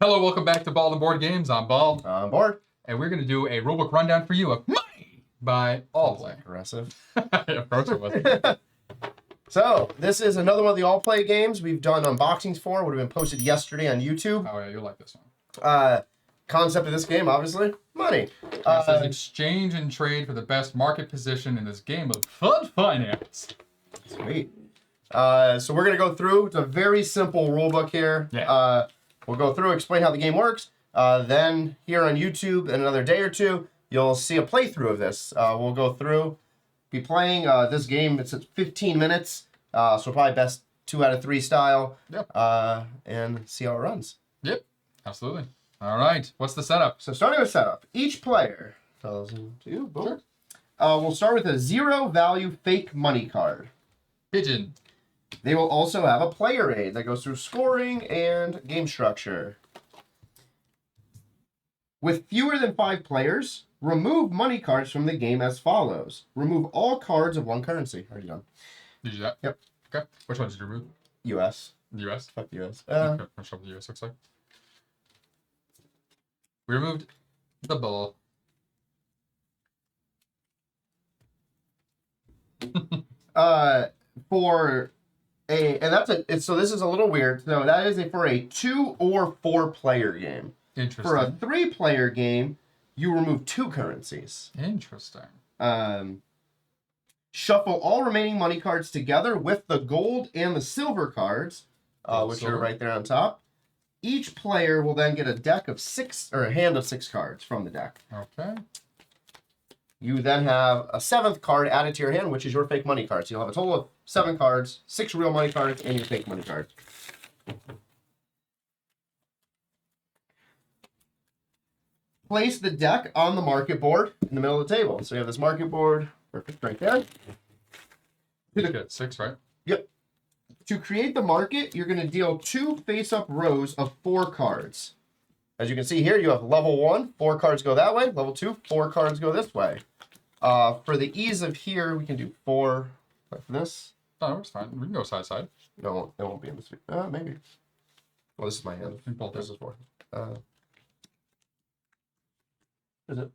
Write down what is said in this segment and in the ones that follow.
Hello, welcome back to Ball and Board Games. I'm Ball. On board. And we're going to do a rulebook rundown for you of Money by Allplay. Aggressive. Of course it was. So, this is another one of the Allplay games we've done unboxings for. Would have been posted yesterday on YouTube. Oh, yeah, you'll like this one. Concept of this game, obviously, money. It says exchange and trade for the best market position in this game of fun finance. Sweet. So we're going to go through. It's a very simple rule book here. Yeah. We'll go through, explain how the game works. Then here on YouTube in another day or two, you'll see a playthrough of this. We'll go through, be playing this game. It's at 15 minutes, so probably best 2 out of 3 style. Yep. And see how it runs. Yep, absolutely. All right, what's the setup? So starting with setup, each player, boom. Sure. We'll start with a 0 value fake money card. Pigeon. They will also have a player aid that goes through scoring and game structure. With fewer than 5 players, remove money cards from the game as follows. Remove all cards of one currency. Already done. Did you do that? Yep. Okay. Which one did you remove? U.S. The U.S.? Fuck U.S. Okay, I'll show what the U.S. looks like. We removed the bull. So this is a little weird. So that is for a 2 or 4 player game. Interesting. For a 3 player game, you remove 2 currencies. Interesting. Shuffle all remaining money cards together with the gold and the silver cards, which are right there on top. Each player will then get a deck of 6 or a hand of 6 cards from the deck. Okay. You then have a 7th card added to your hand, which is your fake money card. So you'll have a total of 7 cards, 6 real money cards, and your fake money card. Place the deck on the market board in the middle of the table. So you have this market board, perfect, right there. You get 6, right? Yep. To create the market, you're going to deal 2 face-up rows of 4 cards. As you can see here, you have level 1, 4 cards go that way. Level 2, 4 cards go this way. For the ease of here, we can do 4 like this. No, it's fine. We can go side to side. No, it won't be in this. Maybe. Well, this is my hand. This is 4. Is it?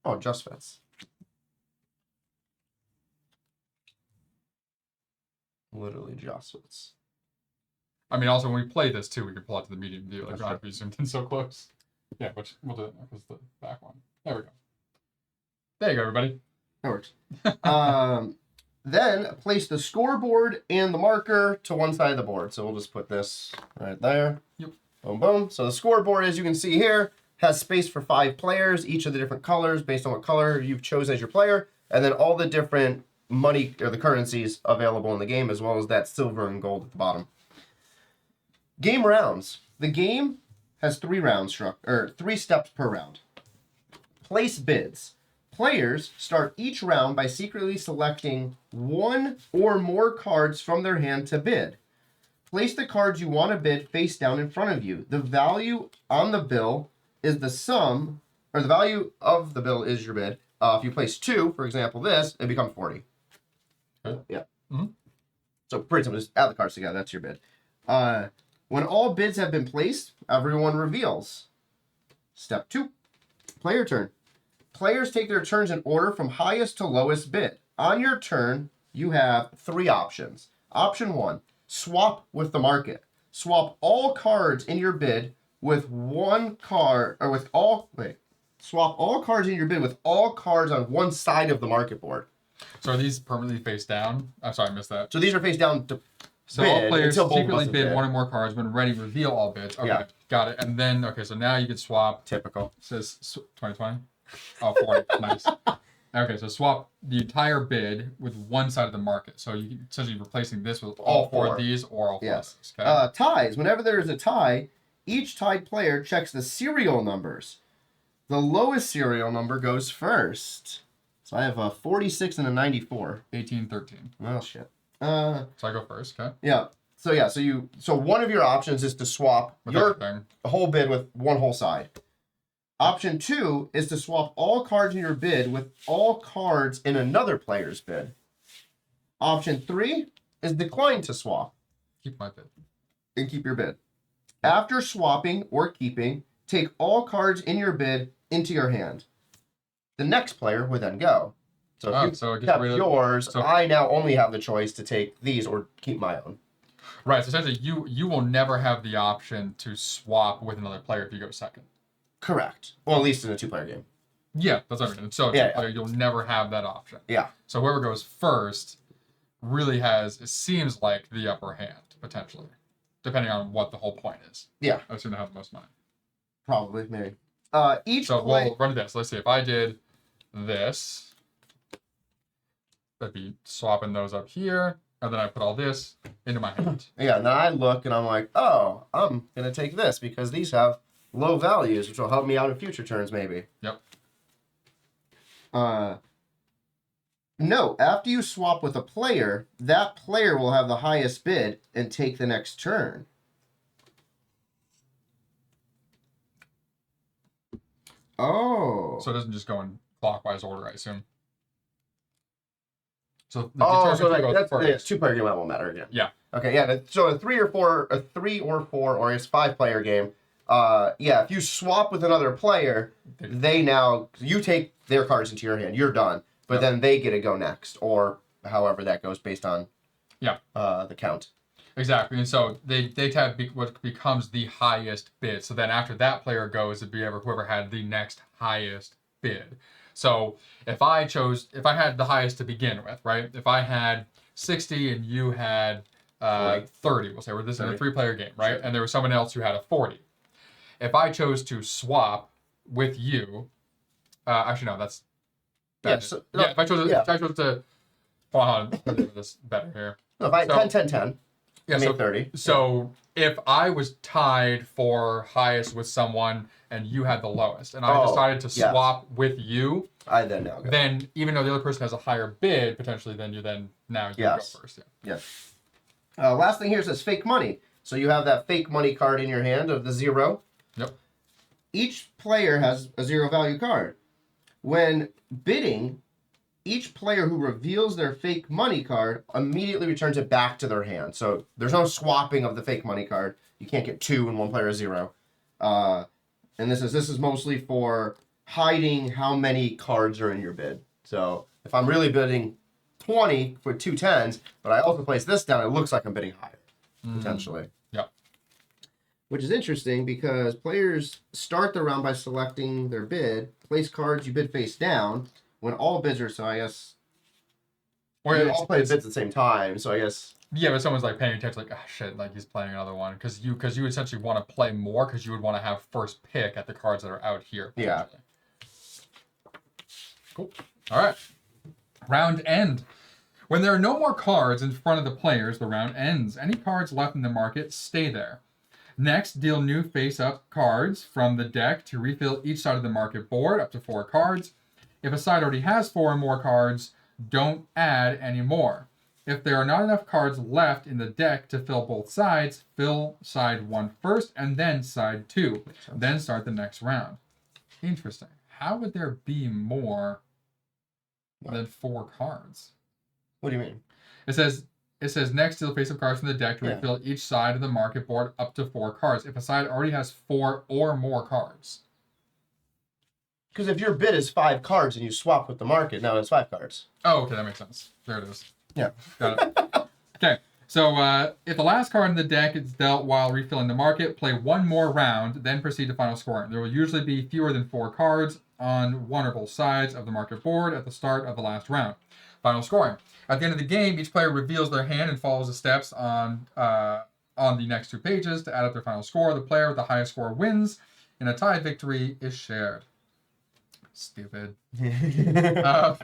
Oh, just fits. Literally just fits. I mean, also when we play this too, we can pull out to the medium view. Like, not be zoomed in so close. Yeah, which we'll do it because the back one. There we go. There you go, everybody. That works. Then place the scoreboard and the marker to one side of the board. So we'll just put this right there. Yep. Boom, boom. So the scoreboard, as you can see here, has space for 5 players, each of the different colors based on what color you've chosen as your player, and then all the different money or the currencies available in the game, as well as that silver and gold at the bottom. Game rounds. The game has 3 rounds 3 steps per round. Place bids. Players start each round by secretly selecting 1 or more cards from their hand to bid. Place the cards you want to bid face down in front of you. The value on the bill is the sum, or the value of the bill is your bid. If you place 2, for example, this, it becomes 40. Okay. Yeah. Mm-hmm. So pretty simple, just add the cards together. That's your bid. When all bids have been placed, everyone reveals. Step 2, player turn. Players take their turns in order from highest to lowest bid. On your turn, you have 3 options. Option 1, swap with the market. Swap all cards in your bid with swap all cards in your bid with all cards on one side of the market board. So are these permanently face down? I'm sorry, I missed that. So these are face down to So bid all players until both secretly of us bid bid. 1 or more cards. When ready, reveal all bids. Okay, Yeah. got it. And then, okay, so now you can swap. Typical. It says 2020? Oh, 40. Nice. Okay, so swap the entire bid with one side of the market. So you essentially replacing this with all 4 of these or all 4 of these. Okay? Ties. Whenever there is a tie, each tied player checks the serial numbers. The lowest serial number goes first. So I have a 46 and a 94. 1813. Well, shit. So I go first, okay? Yeah. So one of your options is to swap With your everything. whole bid with one whole side. Option 2 is to swap all cards in your bid with all cards in another player's bid. Option 3 is decline to swap Keep my bid. and keep your bid. After swapping or keeping, take all cards in your bid into your hand. The next player would then go. So if you kept yours, I now only have the choice to take these or keep my own. Right, so essentially you will never have the option to swap with another player if you go second. Correct. Well, at least in a 2-player game. Yeah, that's what I mean. So two-player, you'll never have that option. Yeah. So whoever goes first really has, it seems like, the upper hand, potentially. Depending on what the whole point is. Yeah. I assume to have the most money. Probably, maybe. We'll run this. Let's see. If I did this, that'd be swapping those up here, and then I put all this into my hand. Yeah, and then I look and I'm like, oh, I'm going to take this because these have low values, which will help me out in future turns, maybe. Yep. No, after you swap with a player, that player will have the highest bid and take the next turn. Oh. So it doesn't just go in clockwise order, I assume. So that's 2-player game. That won't matter again. Yeah. Okay. Yeah. So a 3 or 4, or it's 5-player game. If you swap with another player, you take their cards into your hand. You're done. But then they get to go next, or however that goes based on the count. Exactly, and so they have what becomes the highest bid. So then after that player goes, it'd be whoever had the next highest bid. So if I had the highest to begin with, right? If I had 60 and you had 30, we'll say, we're this is a 3-player game, right? Sure. And there was someone else who had a 40. If I chose to swap with you, actually no, that's if I chose to hold on, this better here. No, if I had 10, I made 30. So if I was tied for highest with someone and you had the lowest, and I decided to swap with you, I then now go. Then even though the other person has a higher bid, potentially, then you go first. Yeah. Last thing here says fake money. So you have that fake money card in your hand of the 0. Yep. Each player has a 0 value card. When bidding, each player who reveals their fake money card immediately returns it back to their hand. So there's no swapping of the fake money card. You can't get 2 and one player 0. And this is mostly for hiding how many cards are in your bid. So if I'm really bidding 20 for 2 10s, but I also place this down, it looks like I'm bidding higher, potentially. Yeah. Which is interesting because players start the round by selecting their bid, place cards you bid face down when all bids are, so I guess... Or you all play bids at the same time, so I guess... Yeah, but someone's like paying attention, like, shit, like he's playing another one. Because you essentially want to play more because you would want to have first pick at the cards that are out here. Yeah. Cool. All right. Round end. When there are no more cards in front of the players, the round ends. Any cards left in the market stay there. Next, deal new face-up cards from the deck to refill each side of the market board, up to 4 cards. If a side already has 4 or more cards, don't add any more. If there are not enough cards left in the deck to fill both sides, fill side 1 first and then side 2. Then start the next round. Interesting. How would there be more than 4 cards? What do you mean? It says next deal face-up cards from the deck to refill each side of the market board up to 4 cards. If a side already has 4 or more cards. Because if your bid is 5 cards and you swap with the market, now it's 5 cards. Oh, okay, that makes sense. There it is. Yeah. Got it. Okay, so if the last card in the deck is dealt while refilling the market, play 1 more round, then proceed to final scoring. There will usually be fewer than 4 cards on one or both sides of the market board at the start of the last round. Final scoring. At the end of the game, each player reveals their hand and follows the steps on the next 2 pages to add up their final score. The player with the highest score wins, and a tie victory is shared. Stupid.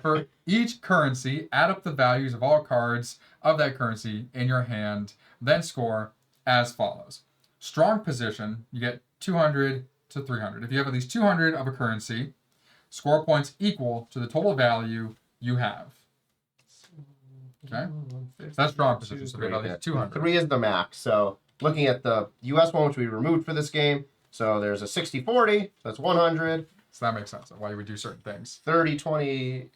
For each currency, add up the values of all cards of that currency in your hand, then score as follows. Strong position, you get 200 to 300. If you have at least 200 of a currency, score points equal to the total value you have. Okay? That's strong position, so we have at least 200. 3 is the max. So looking at the US one, which we removed for this game, so there's a 60-40, that's 100. So that makes sense of why you would do certain things. 30, 20,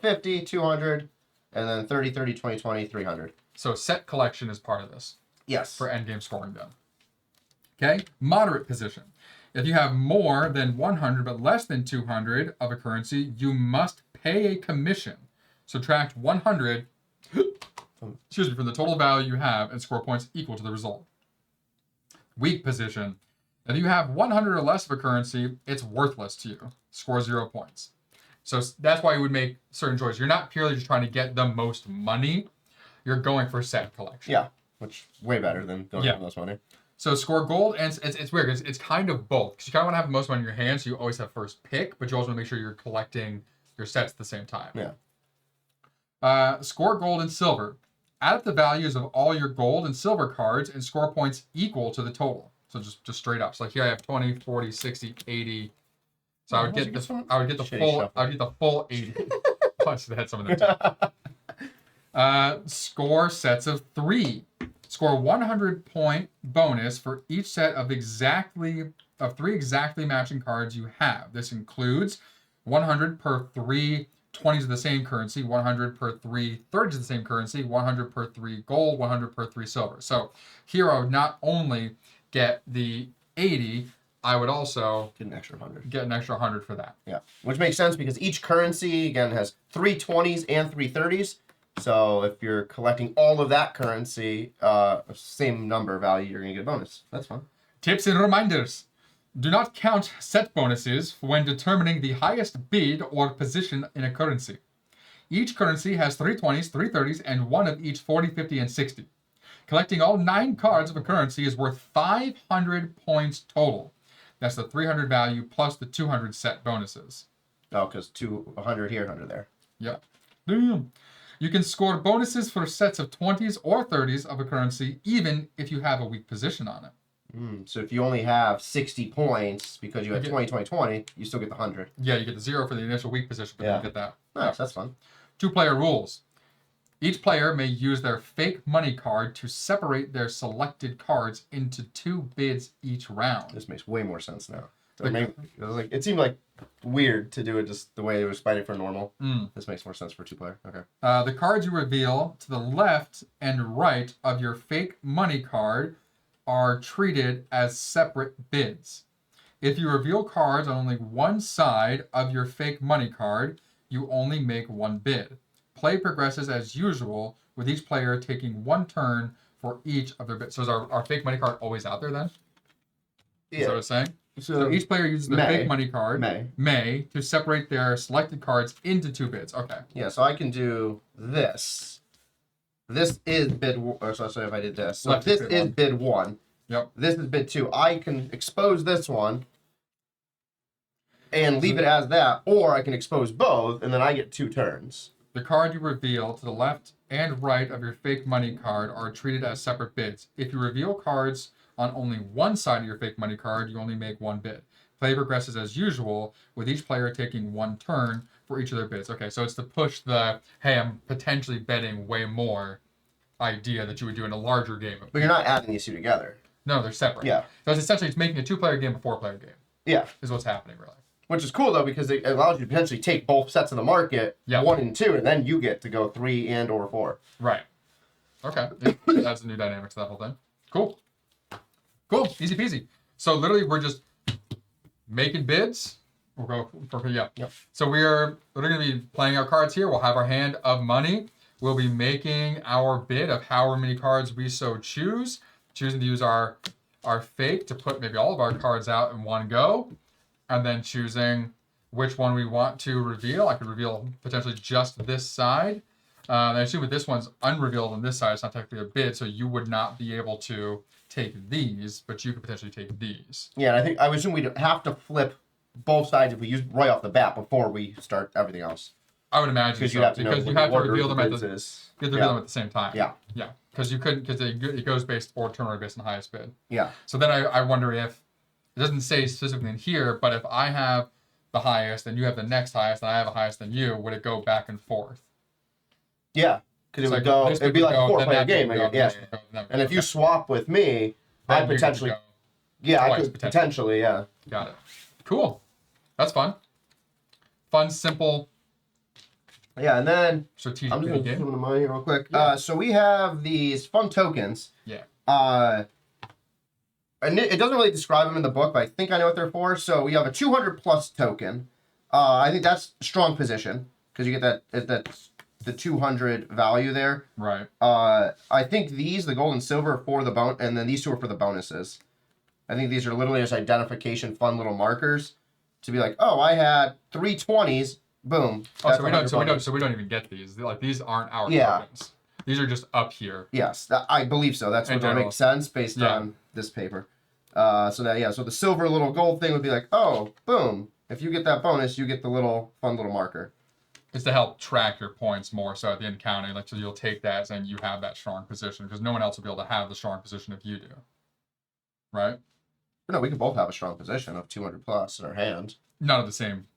50, 200, and then 30, 30, 20, 20, 300. So set collection is part of this. Yes. For endgame scoring then. Okay, moderate position. If you have more than 100 but less than 200 of a currency, you must pay a commission. Subtract 100 excuse me, from the total value you have and score points equal to the result. Weak position. If you have 100 or less of a currency, it's worthless to you. Score 0 points. So that's why you would make certain choices. You're not purely just trying to get the most money. You're going for set collection. Yeah, which is way better than going for the most money. So score gold, and it's weird because it's kind of both. Because you kind of want to have the most money in your hand, so you always have first pick, but you also want to make sure you're collecting your sets at the same time. Yeah. Score gold and silver. Add up the values of all your gold and silver cards and score points equal to the total. So just straight up. So like here I have 20, 40, 60, 80. So I would get the full 80. Plus they had some of them too. Score sets of 3. Score 100 point bonus for each set of 3 exactly matching cards you have. This includes 100 per 3 20s of the same currency, 100 per 3 30s of the same currency, 100 per 3 gold, 100 per 3 silver. So here I would not only get the 80, I would also get an extra 100. Get an extra 100 for that. Yeah, which makes sense because each currency, again, has 3 20s and 3 30s. So if you're collecting all of that currency, same number value, you're going to get a bonus. That's fun. Tips and reminders. Do not count set bonuses when determining the highest bid or position in a currency. Each currency has 3 20s, 3 30s, and 1 of each 40, 50, and 60. Collecting all 9 cards of a currency is worth 500 points total. That's the 300 value plus the 200 set bonuses. Oh, because 100 here, 100 there. Yep. Damn. You can score bonuses for sets of 20s or 30s of a currency, even if you have a weak position on it. So if you only have 60 points because you have 20, 20, 20, you still get the 100. Yeah, you get the 0 for the initial weak position, but then you get that. Nice, that's fun. 2-player rules. Each player may use their fake money card to separate their selected cards into 2 bids each round. This makes way more sense now. It seemed like weird to do it just the way it was fighting for normal. This makes more sense for 2-player. Okay. The cards you reveal to the left and right of your fake money card are treated as separate bids. If you reveal cards on only one side of your fake money card, you only make 1 bid. Play progresses as usual, with each player taking 1 turn for each of their bids. So is our fake money card always out there then? Yeah. Is that what it's saying? So each player uses their fake money card, may, to separate their selected cards into 2 bids. Okay. Yeah, so I can do this. This is bid, or so if I did this. So this is bid 1. Yep. This is bid 2. I can expose this one and leave it as that, or I can expose both, and then I get 2 turns. The card you reveal to the left and right of your fake money card are treated as separate bids. If you reveal cards on only one side of your fake money card, you only make 1 bid. Play progresses as usual, with each player taking 1 turn for each of their bids. Okay, so it's to push the, hey, I'm potentially betting way more idea that you would do in a larger game. But you're not adding these 2 together. No, they're separate. Yeah. So it's making a 2-player game a 4-player game. Yeah. Is what's happening, really. Which is cool, though, because it allows you to potentially take both sets of the market, 1 and 2, and then you get to go 3 and or 4. Right. Okay. That's a new dynamic to that whole thing. Cool. Cool. Easy peasy. So literally we're just making bids. We'll go for, Yep. So we're going to be playing our cards here. We'll have our hand of money. We'll be making our bid of however many cards we so choose. Choosing to use our fake to put maybe all of our cards out in one go. And then choosing which one we want to reveal. I could reveal potentially just this side. And I assume with this one's unrevealed on this side, it's not technically a bid, so you would not be able to take these, but you could potentially take these. Yeah, and I would assume we'd have to flip both sides if we use right off the bat before we start everything else. I would imagine so, because you have to reveal them at the same time. Yeah. Yeah, because you couldn't, because it goes based ordinary based on the highest bid. Yeah. So then I wonder if, it doesn't say specifically in here, but if I have the highest and you have the next highest and I have a highest than you, would it go back and forth? Yeah, because it'd be like a 4-player game. Yeah. And if you swap with me, I potentially, I could potentially, yeah. Got it. Cool. That's fun. Fun, simple. Yeah, and then strategic I'm just going to game. zoom into mine here real quick. Yeah. So we have these fun tokens. Yeah. and it doesn't really describe them in the book, but I think I know what they're for. So we have a 200 plus token. I think that's strong position because you get the 200 value there. Right. I think these, the gold and silver, are for the bone, and then these two are for the bonuses. I think these are literally just identification, fun little markers to be like, oh, I had 3 20s. Boom. Oh, so we don't even get these. Like these aren't our tokens. These are just up here. Yes, I believe so. That's what makes sense based on this paper. So the silver little gold thing would be like, oh, boom. If you get that bonus, you get the fun little marker. It's to help track your points more. So at the end of counting, like so you'll take that saying you have that strong position because no one else will be able to have the strong position if you do. Right? No, we could both have a strong position of 200 plus in our hand. Not of the same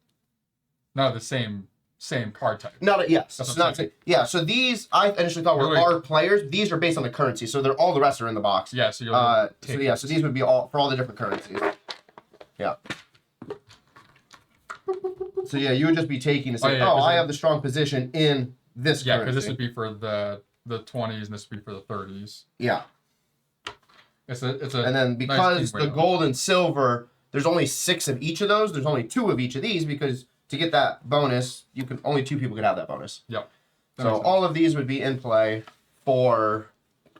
card type. So these I initially thought were our players. These are based on the currency, so they're all the rest are in the box. Yeah. So you'll so these would be all for all the different currencies. Yeah. So you would just be taking to say, I have the strong position in this. Yeah, because this would be for the 20s and this would be for the 30s. Yeah. It's a and then because the gold and silver, there's only 6 of each of those. There's only 2 of each of these because to get that bonus, only 2 people could have that bonus. Yep. So all of these would be in play for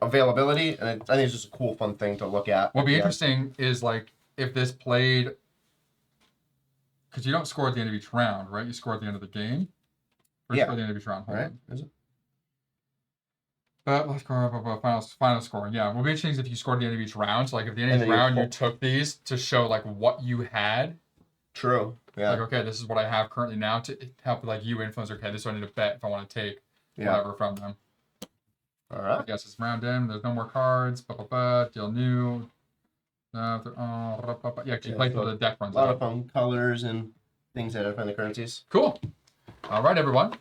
availability, and I think it's just a cool, fun thing to look at. What'd be interesting is like if this played, because you don't score at the end of each round, right? You score at the end of the game. Or you score at the end of each round. Hold on. Is it? But let's go final scoring. Yeah, will be interesting if you scored at the end of each round. So like if the end of each round you took these to show like what you had. True. Yeah. Like okay, this is what I have currently now to help like you influence. Okay, this is what I need to bet if I want to take whatever from them. All right. I guess it's round in. There's no more cards. Deal new. Yeah, because you play till the deck runs out. A lot of fun colors and things that are in the currencies. Cool. All right, everyone.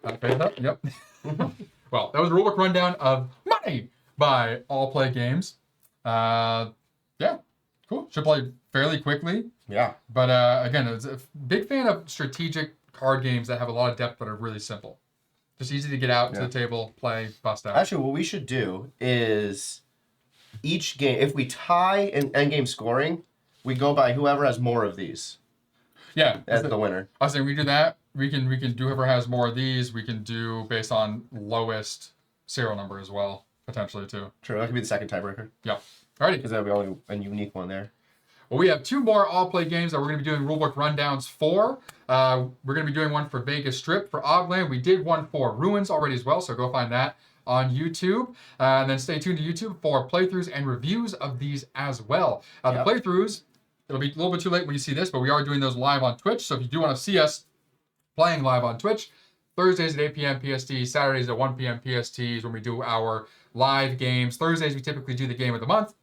Yep. Well, that was a rulebook rundown of Money by Allplay Games. Yeah, cool. Should play fairly quickly. Yeah. But again, it's a big fan of strategic card games that have a lot of depth but are really simple. Just easy to get out to the table, play, bust out. Actually, what we should do is each game, if we tie in endgame scoring, we go by whoever has more of these. Yeah. As the winner. I was saying we do that. We can do whoever has more of these. We can do based on lowest serial number as well, potentially too. True, that could be the second tiebreaker. Yeah. Alrighty. Because that'll be only a unique one there. Well, we have 2 more Allplay games that we're going to be doing rulebook rundowns for. We're going to be doing one for Vegas Strip for Ogland. We did one for Ruins already as well, so go find that on YouTube. And then stay tuned to YouTube for playthroughs and reviews of these as well. The playthroughs, it'll be a little bit too late when you see this, but we are doing those live on Twitch. So if you do want to see us playing live on Twitch, Thursdays at 8 p.m. PST, Saturdays at 1 p.m. PST is when we do our live games. Thursdays, we typically do the game of the month,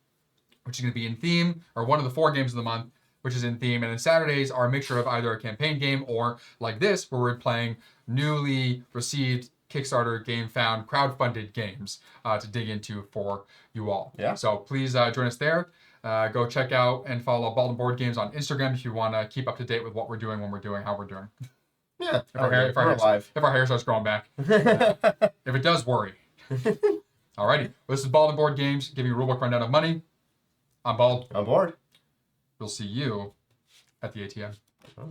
which is going to be in theme, or one of the 4 games of the month, which is in theme. And then Saturdays are a mixture of either a campaign game or like this, where we're playing newly received Kickstarter game found crowdfunded games to dig into for you all. Yeah. So please join us there. Go check out and follow Bald and Board Games on Instagram if you want to keep up to date with what we're doing, when we're doing, how we're doing. Yeah. If our hair starts growing back. If it does, worry. Alrighty. Well, this is Bald and Board Games, giving you a rulebook rundown of Money. I'm Bald. On board. We'll see you at the ATM. Oh.